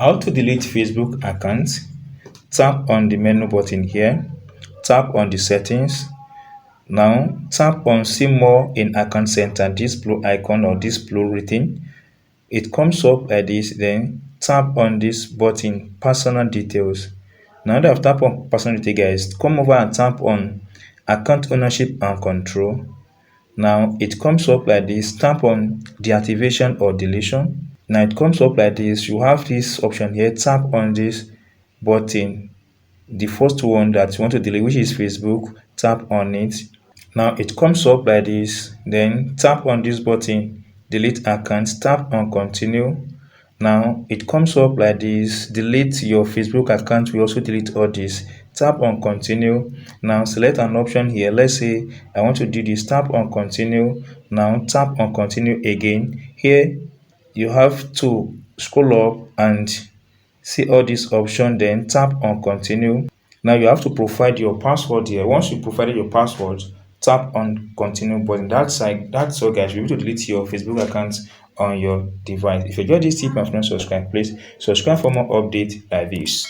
How to delete Facebook account? Tap on the menu button here. Tap on the settings. Now tap on see more in account center, this blue icon or this blue written. It comes up like this. Then tap on this button personal details. Now that I've tapped on personal details, guys, come over and tap on account ownership and control. Now it comes up like this. Tap on deactivation or deletion. Now it comes up like this. You have this option here. Tap on this button, the first one that you want to delete, which is Facebook. Tap on it. Now it comes up like this. Then tap on this button, delete account. Tap on continue. Now it comes up like this. Delete your Facebook account. We also delete all this. Tap on continue. Now select an option here. Let's say I want to do this. Tap on continue. Now tap on continue again. Here you have to scroll up and see all these options. Then tap on continue. Now you have to provide your password here. Once you provided your password, tap on continue button. That's all, guys. You'll be able to delete your Facebook account on your device. If you enjoyed this tip and if not subscribe, please subscribe for more updates like this.